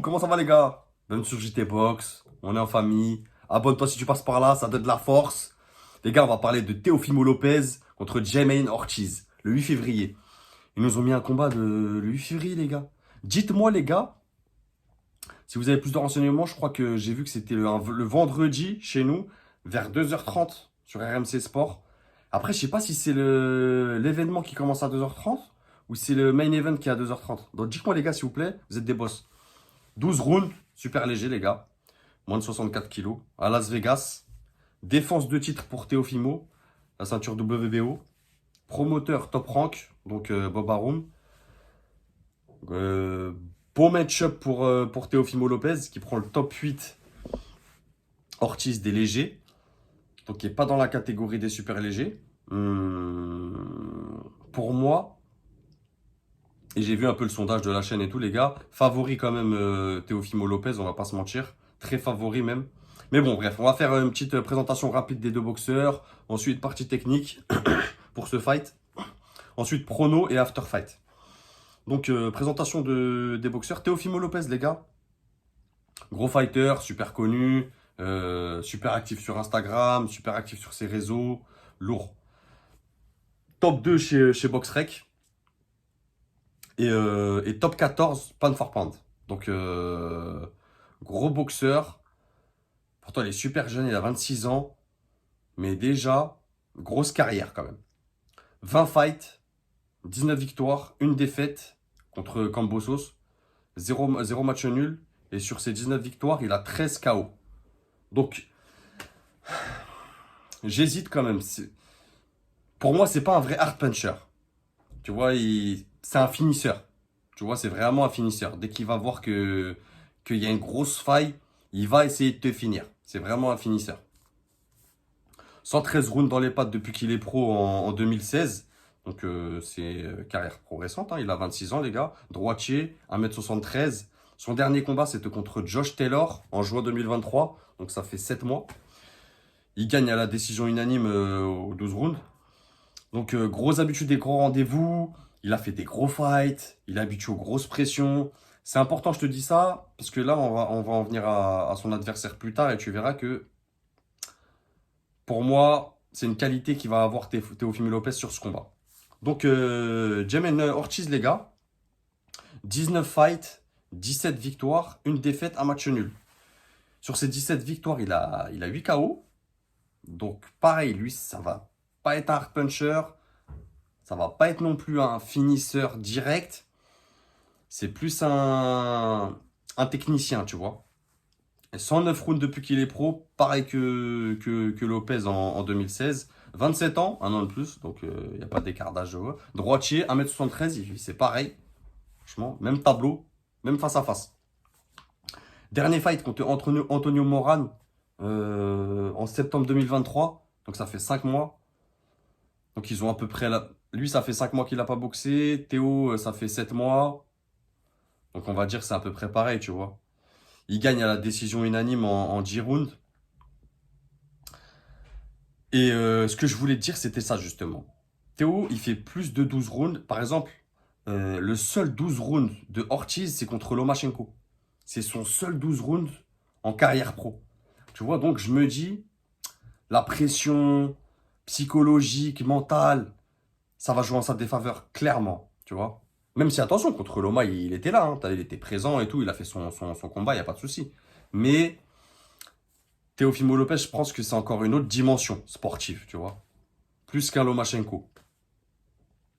comment ça va les gars? Bienvenue sur JT Box, on est en famille. Abonne-toi si tu passes par là, ça donne de la force. Les gars, on va parler de Teofimo Lopez contre Jamaine Ortiz, le 8 février. Ils nous ont mis un combat le 8 février, les gars. Dites-moi, les gars, si vous avez plus de renseignements, je crois que j'ai vu que c'était le vendredi chez nous, vers 2h30 sur RMC Sport. Après, je sais pas si c'est l'événement qui commence à 2h30 ou c'est le main event qui est à 2h30. Donc dites-moi, les gars, s'il vous plaît, vous êtes des boss. 12 rounds, super léger, les gars. Moins de 64 kilos. À Las Vegas. Défense de titre pour Teofimo. La ceinture WBO. Promoteur top rank. Donc Bob Arum. Bon match-up pour Teofimo Lopez qui prend le top 8 Ortiz des légers. Donc qui n'est pas dans la catégorie des super légers. Pour moi, et j'ai vu un peu le sondage de la chaîne et tout, les gars, favori quand même Teofimo Lopez, on va pas se mentir. Très favori même. Mais bon, bref, on va faire une petite présentation rapide des deux boxeurs. Ensuite, partie technique pour ce fight. Ensuite, prono et after fight. Donc, présentation des boxeurs. Teofimo Lopez, les gars. Gros fighter, super connu. Super actif sur Instagram, super actif sur ses réseaux. Lourd. Top 2 chez BoxRec. Et top 14, pound for pound. Donc, gros boxeur. Pourtant, il est super jeune, il a 26 ans. Mais déjà, grosse carrière quand même. 20 fights, 19 victoires, une défaite contre Kambosos. 0 match nul. Et sur ces 19 victoires, il a 13 KO. Donc, j'hésite quand même. Pour moi, c'est pas un vrai hard puncher. Tu vois, c'est un finisseur. Tu vois, c'est vraiment un finisseur. Dès qu'il va voir qu'il y a une grosse faille, il va essayer de te finir. C'est vraiment un finisseur. 113 rounds dans les pattes depuis qu'il est pro en 2016. Donc, c'est carrière pro récente. Hein. Il a 26 ans, les gars. Droitier, 1m73. Son dernier combat, c'était contre Josh Taylor en juin 2023. Donc, ça fait 7 mois. Il gagne à la décision unanime aux 12 rounds. Donc, grosse habitude des gros rendez-vous. Il a fait des gros fights. Il est habitué aux grosses pressions. C'est important, je te dis ça, parce que là, on va en venir à son adversaire plus tard et tu verras que, pour moi, c'est une qualité qui va avoir Teofimo Lopez sur ce combat. Donc, Jamaine Ortiz, les gars, 19 fights, 17 victoires, une défaite, un match nul. Sur ces 17 victoires, il a 8 KO. Donc, pareil, lui, ça va pas être un hard puncher. Ça va pas être non plus un finisseur direct. C'est plus un technicien, tu vois. Et 109 rounds depuis qu'il est pro, pareil que Lopez en 2016. 27 ans, un an de plus, donc il n'y a pas d'écart d'âge. Droitier, 1m73, c'est pareil. Franchement, même tableau, même face à face. Dernier fight contre Antonio Moran en septembre 2023. Donc ça fait 5 mois. Donc ils ont à peu près... Lui, ça fait 5 mois qu'il n'a pas boxé. Théo, ça fait 7 mois. Donc on va dire que c'est à peu près pareil, tu vois. Il gagne à la décision unanime en 10 rounds. Et ce que je voulais te dire, c'était ça justement. Théo, il fait plus de 12 rounds. Par exemple, le seul 12 rounds de Ortiz, c'est contre Lomachenko. C'est son seul 12 rounds en carrière pro. Tu vois, donc je me dis, la pression psychologique, mentale, ça va jouer en sa défaveur, clairement, tu vois. Même si, attention, contre Loma, il était là, hein, il était présent et tout, il a fait son combat, il n'y a pas de souci. Mais Teofimo Lopez, je pense que c'est encore une autre dimension sportive, tu vois. Plus qu'un Lomachenko.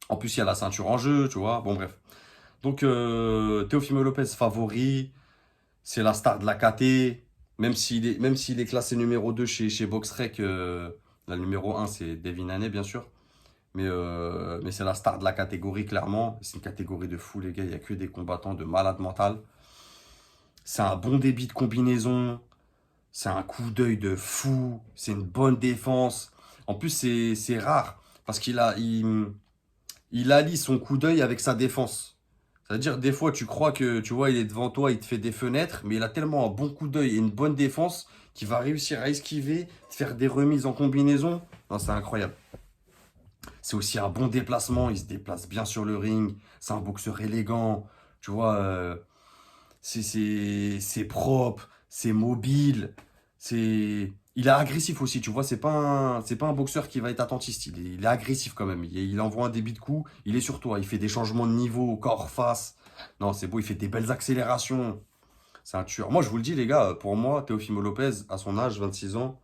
En plus, il y a la ceinture en jeu, tu vois. Bon, bref. Donc, Teofimo Lopez favori, c'est la star de la KT. Même s'il est classé numéro 2 chez BoxRec, la numéro 1, c'est Devin Haney, bien sûr. Mais c'est la star de la catégorie, clairement. C'est une catégorie de fou, les gars. Il n'y a que des combattants de malade mental. C'est un bon débit de combinaison. C'est un coup d'œil de fou. C'est une bonne défense. En plus, c'est rare. Parce il allie son coup d'œil avec sa défense. C'est-à-dire, des fois, tu crois que, tu vois, il est devant toi, il te fait des fenêtres. Mais il a tellement un bon coup d'œil et une bonne défense qu'il va réussir à esquiver, faire des remises en combinaison. Non, c'est incroyable. C'est aussi un bon déplacement, il se déplace bien sur le ring. C'est un boxeur élégant, tu vois. C'est propre, c'est mobile, il est agressif aussi, tu vois. C'est pas un boxeur qui va être attentiste. Il est agressif quand même. Il envoie un débit de coups, il est sur toi. Il fait des changements de niveau, corps, face. Non, c'est beau, il fait des belles accélérations. C'est un tueur. Moi, je vous le dis, les gars, pour moi, Teofimo Lopez, à son âge, 26 ans,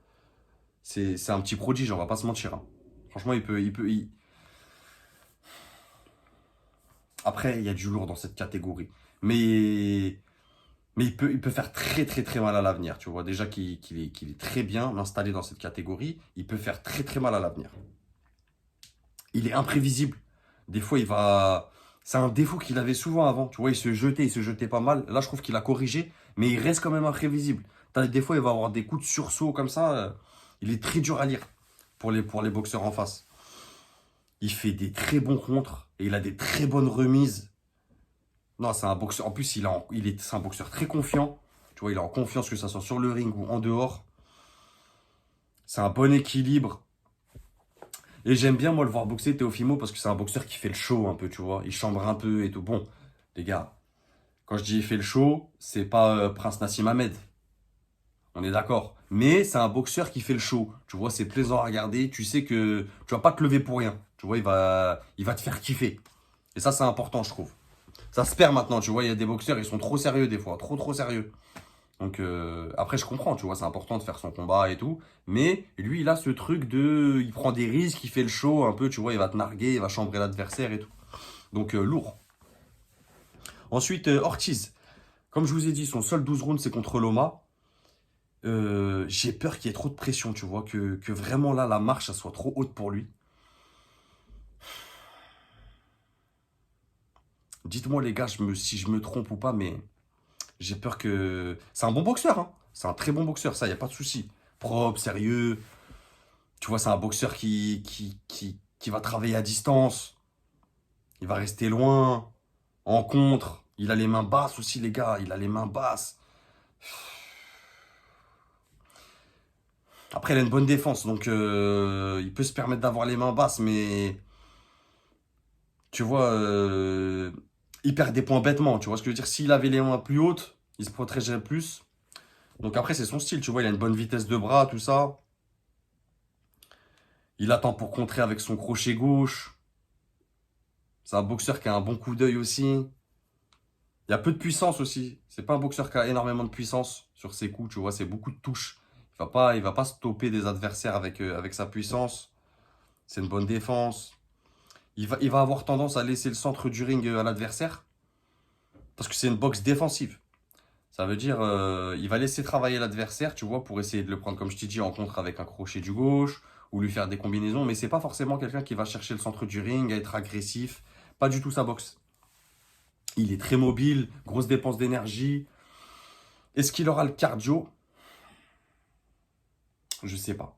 c'est un petit prodige, on va pas se mentir, hein. Franchement, Après, il y a du lourd dans cette catégorie. Mais il peut faire très très très mal à l'avenir. Tu vois, déjà qu'il est très bien installé dans cette catégorie, il peut faire très très mal à l'avenir. Il est imprévisible. Des fois, il va. C'est un défaut qu'il avait souvent avant. Tu vois, il se jetait pas mal. Là, je trouve qu'il a corrigé, mais il reste quand même imprévisible. Des fois, il va avoir des coups de sursaut comme ça. Il est très dur à lire pour les boxeurs en face. Il fait des très bons contres et il a des très bonnes remises. Non, c'est un boxeur. En plus, c'est un boxeur très confiant. Tu vois, il est en confiance que ça soit sur le ring ou en dehors. C'est un bon équilibre. Et j'aime bien, moi, le voir boxer Teofimo parce que c'est un boxeur qui fait le show un peu, tu vois. Il chambre un peu et tout. Bon, les gars, quand je dis il fait le show, c'est pas Prince Nassim Ahmed. On est d'accord. Mais c'est un boxeur qui fait le show. Tu vois, c'est plaisant à regarder. Tu sais que tu vas pas te lever pour rien. Tu vois, il va te faire kiffer. Et ça, c'est important, je trouve. Ça se perd maintenant, tu vois. Il y a des boxeurs, ils sont trop sérieux des fois. Trop, trop sérieux. Donc après je comprends, tu vois, c'est important de faire son combat et tout, mais lui il a ce truc de, il prend des risques, il fait le show un peu, tu vois, il va te narguer, il va chambrer l'adversaire et tout. Donc lourd. Ensuite Ortiz, comme je vous ai dit, son seul 12 rounds c'est contre Loma. J'ai peur qu'il y ait trop de pression, tu vois, que vraiment là la marche ça soit trop haute pour lui. Dites-moi les gars, si je me trompe ou pas, mais j'ai peur que... C'est un bon boxeur, hein. C'est un très bon boxeur, ça, il n'y a pas de souci. Propre, sérieux. Tu vois, c'est un boxeur qui va travailler à distance. Il va rester loin. En contre. Il a les mains basses aussi, les gars. Il a les mains basses. Après, il a une bonne défense. Donc, il peut se permettre d'avoir les mains basses. Mais, tu vois, il perd des points bêtement. Tu vois ce que je veux dire? S'il avait les mains plus hautes, il se protégerait plus. Donc, après, c'est son style. Tu vois, il a une bonne vitesse de bras, tout ça. Il attend pour contrer avec son crochet gauche. C'est un boxeur qui a un bon coup d'œil aussi. Il y a peu de puissance aussi. C'est pas un boxeur qui a énormément de puissance sur ses coups, tu vois, c'est beaucoup de touches. Il va pas stopper des adversaires avec sa puissance. C'est une bonne défense. Il va avoir tendance à laisser le centre du ring à l'adversaire parce que c'est une boxe défensive. Ça veut dire il va laisser travailler l'adversaire, tu vois, pour essayer de le prendre, comme je t'ai dit, en contre avec un crochet du gauche ou lui faire des combinaisons. Mais c'est pas forcément quelqu'un qui va chercher le centre du ring, à être agressif. Pas du tout sa boxe. Il est très mobile, grosse dépense d'énergie. Est-ce qu'il aura le cardio? Je sais pas.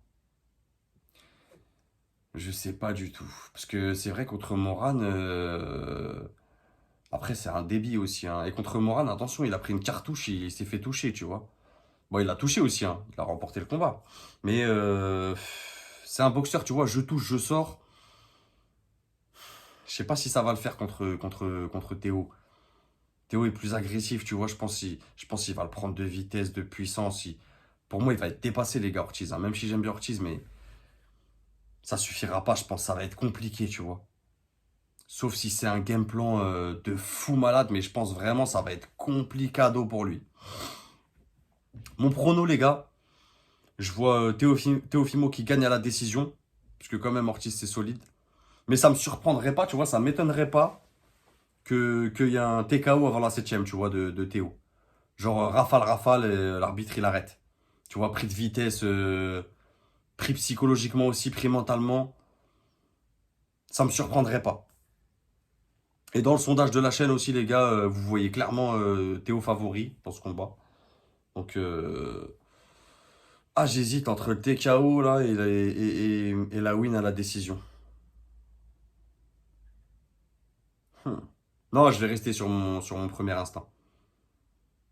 Je sais pas du tout. Parce que c'est vrai contre Moran, après c'est un débit aussi, hein. Et contre Moran, attention, il a pris une cartouche, il s'est fait toucher, tu vois. Bon, il a touché aussi, hein. Il a remporté le combat. Mais c'est un boxeur, tu vois, je touche, je sors. Je sais pas si ça va le faire contre Théo. Théo est plus agressif, tu vois. Je pense qu'il va le prendre de vitesse, de puissance. Pour moi, il va être dépassé, les gars, Ortiz, hein. Même si j'aime bien Ortiz, mais ça suffira pas, je pense. Ça va être compliqué, tu vois. Sauf si c'est un game plan de fou malade, mais je pense vraiment ça va être complicado pour lui. Mon prono, les gars, je vois Teofimo qui gagne à la décision, parce que quand même Ortiz c'est solide. Mais ça me surprendrait pas, tu vois, ça m'étonnerait pas qu'il y ait un TKO avant la septième, tu vois, de Théo. Genre rafale, et l'arbitre il arrête. Tu vois, pris de vitesse, pris psychologiquement aussi, pris mentalement, ça me surprendrait pas. Et dans le sondage de la chaîne aussi, les gars, vous voyez clairement Théo favori dans ce combat. Donc, j'hésite entre le TKO là et la win à la décision. Hmm. Non, je vais rester sur mon premier instinct.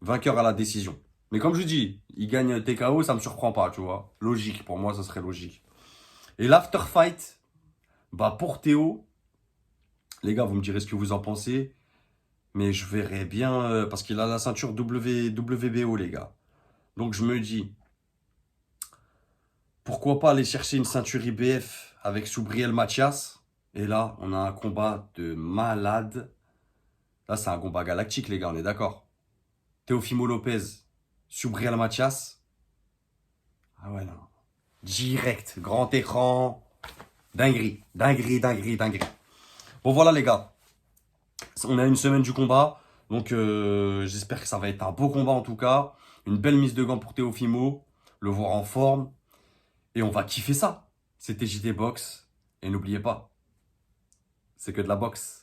Vainqueur à la décision. Mais comme je dis, il gagne TKO, ça me surprend pas, tu vois. Logique, pour moi, ça serait logique. Et l'after fight, bah pour Théo, les gars, vous me direz ce que vous en pensez. Mais je verrais bien, parce qu'il a la ceinture WBO, les gars. Donc je me dis, pourquoi pas aller chercher une ceinture IBF avec Soubriel Mathias. Et là, on a un combat de malade. Là, c'est un combat galactique, les gars, on est d'accord. Teofimo Lopez, Soubriel Mathias. Ah ouais, non. Direct, grand écran. Dinguerie, dinguerie, dinguerie, dinguerie. Bon, voilà, les gars. On a une semaine du combat. Donc, j'espère que ça va être un beau combat en tout cas. Une belle mise de gants pour Teofimo. Le voir en forme. Et on va kiffer ça. C'était JT Box. Et n'oubliez pas, c'est que de la boxe.